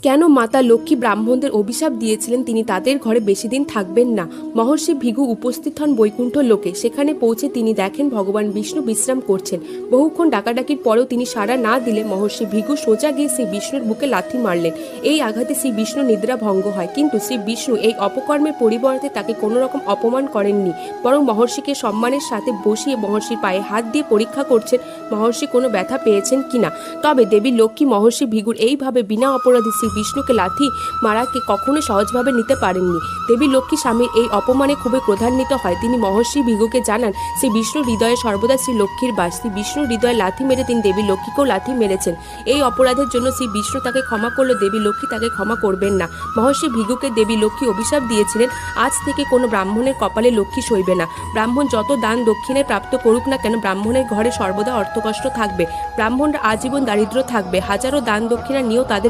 কেন মাতা লক্ষ্মী ব্রাহ্মণদের অভিশাপ দিয়েছিলেন তিনি তাদের ঘরে বেশি দিন থাকবেন না? মহর্ষি ভৃগু উপস্থিত হন বৈকুণ্ঠ লোকে। সেখানে পৌঁছে তিনি দেখেন ভগবান বিষ্ণু বিশ্রাম করছেন। বহুক্ষণ ডাকাডাকির পরেও তিনি সাড়া না দিলে মহর্ষি ভৃগু সোজা গিয়ে শ্রী বিষ্ণুর বুকে লাথি মারলেন। এই আঘাতে শ্রী বিষ্ণু নিদ্রা ভঙ্গ হয়, কিন্তু শ্রী বিষ্ণু এই অপকর্মের পরিবর্তে তাকে কোনো রকম অপমান করেননি, বরং মহর্ষিকে সম্মানের সাথে বসিয়ে মহর্ষির পায়ে হাত দিয়ে পরীক্ষা করছেন মহর্ষি কোনো ব্যথা পেয়েছেন কিনা। তবে দেবী লক্ষ্মী মহর্ষি ভৃগুর এইভাবে বিনা অপরাধী শ্রী বিষ্ণুকে লাথি মারাকে কখনো সহজভাবে নিতে পারেননি। দেবী লক্ষ্মী স্বামীর এই অপমানে খুবই ক্রোধান্বিত হয়। তিনি মহর্ষি ভৃগুকে জানান শ্রী বিষ্ণুর হৃদয়ে সর্বদা শ্রী লক্ষ্মীর বাস। শ্রী বিষ্ণুর হৃদয়ে লাথি মেরে তিনি দেবী লক্ষ্মীকেও লাথি মেরেছেন। এই অপরাধের জন্য শ্রী বিষ্ণু তাকে ক্ষমা করলেও দেবী লক্ষ্মী তাকে ক্ষমা করবেন না। মহর্ষি ভৃগুকে দেবী লক্ষ্মী অভিশাপ দিয়েছিলেন, আজ থেকে কোনো ব্রাহ্মণের কপালে লক্ষ্মী সইবে না। ব্রাহ্মণ যত দান দক্ষিণে প্রাপ্ত করুক না কেন, ব্রাহ্মণের ঘরে সর্বদা অর্থকষ্ট থাকবে। ব্রাহ্মণরা আজীবন দারিদ্র থাকবে। হাজারো দান দক্ষিণা নিয়েও তাদের